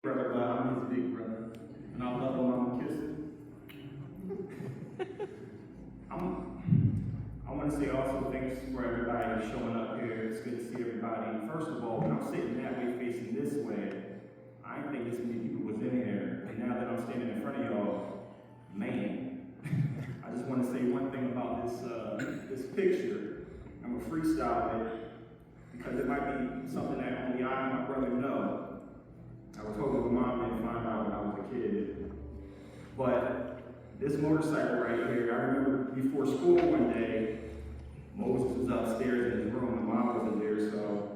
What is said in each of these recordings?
brother, but I'm his big brother, and I love him. I'm gonna kiss him. I want to say also thanks for everybody showing up here. It's good to see everybody. First of all, when I'm sitting that way, facing this way, I didn't think this many people was in here, and now that I'm standing in front of y'all, man, I just want to say one thing about this picture. I'm gonna freestyle it because it might be something that only I and my brother know. I was hoping my mom didn't find out when I was a kid. But this motorcycle right here, I remember before school one day, Moses was upstairs in his room and Mom wasn't there, so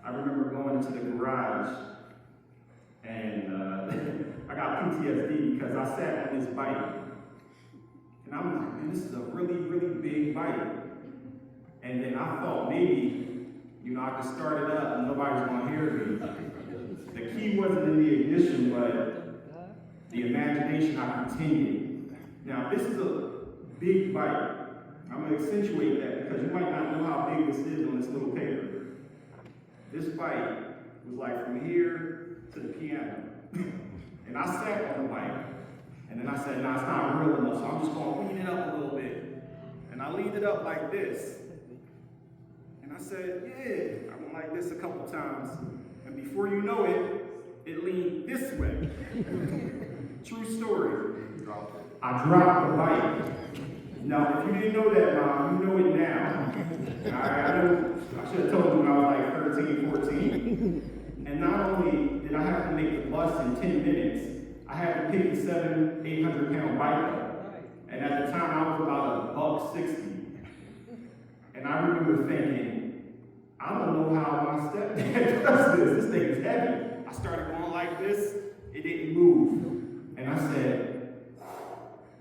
I remember going into the garage and I got PTSD because I sat on this bike. And I'm like, man, this is a really, really big bike. And then I thought maybe, I could start it up and nobody's gonna hear me. The key wasn't in the ignition, but the imagination, I continued. Now, this is a big bike. I'm gonna accentuate that because you might not know how big this is on this little paper. This bike was like from here to the piano. And I sat on the bike, and then I said, nah, it's not real enough, so I'm just gonna lean it up a little bit. And I leaned it up like this. And I said, yeah, I went like this a couple times. And before you know it, it leaned this way. True story. I dropped the bike. Now, if you didn't know that, Mom, you know it now. I should have told you when I was like 13, 14. And not only did I have to make the bus in 10 minutes, I had to pick the 800-pound bike up. And at the time, I was about $1.60. And I remember thinking, I don't know how my stepdad does this. This thing is heavy. I started going like this. It didn't move. And I said,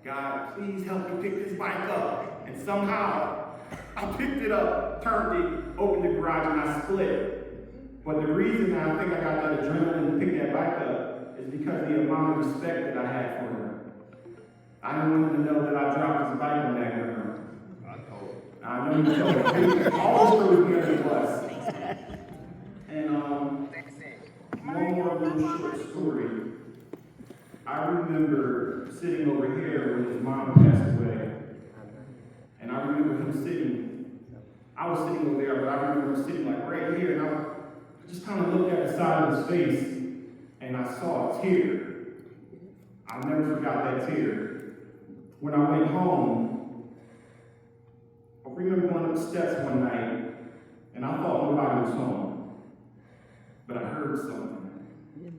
God, please help me pick this bike up. And somehow, I picked it up, turned it, opened the garage, and I split. But the reason I think I got that adrenaline to pick that bike up is because of the amount of respect that I had for her. I didn't want him to know that I dropped his bike on that ground. I know you told me. All this was near the bus. And one more little short story. I remember sitting over here when his mom passed away. And I remember him sitting, I was sitting over there, but I remember him sitting like right here. And I just kind of looked at the side of his face and I saw a tear. I'll never forgot that tear. When I went home, I remember going up the steps one night, and I thought nobody was home. But I heard something.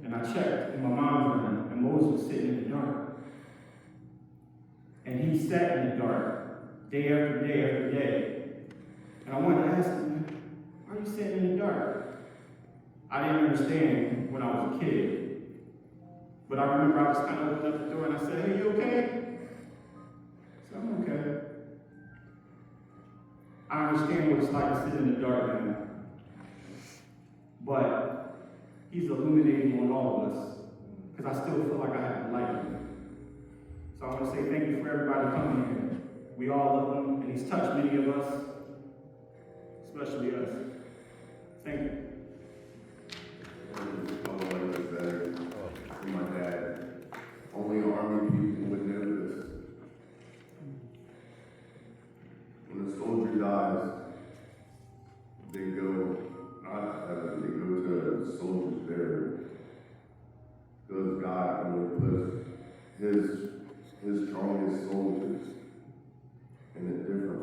And I checked in my mom's room, and Moses was sitting in the dark. And he sat in the dark, day after day after day. And I wanted to ask him, why are you sitting in the dark? I didn't understand when I was a kid. But I remember I just kind of opened up the door and I said, hey, you okay? I said, I'm okay. I understand what it's like to sit in the dark now. But he's illuminating on all of us. Because I still feel like I have to like him. So I want to say thank you for everybody coming here. We all love him, and he's touched many of us, especially us. Thank you. I would like to say to my dad, only Army people would know this. When a soldier dies, they go to a soldier's burial. Because God only puts his strongest soldiers in a different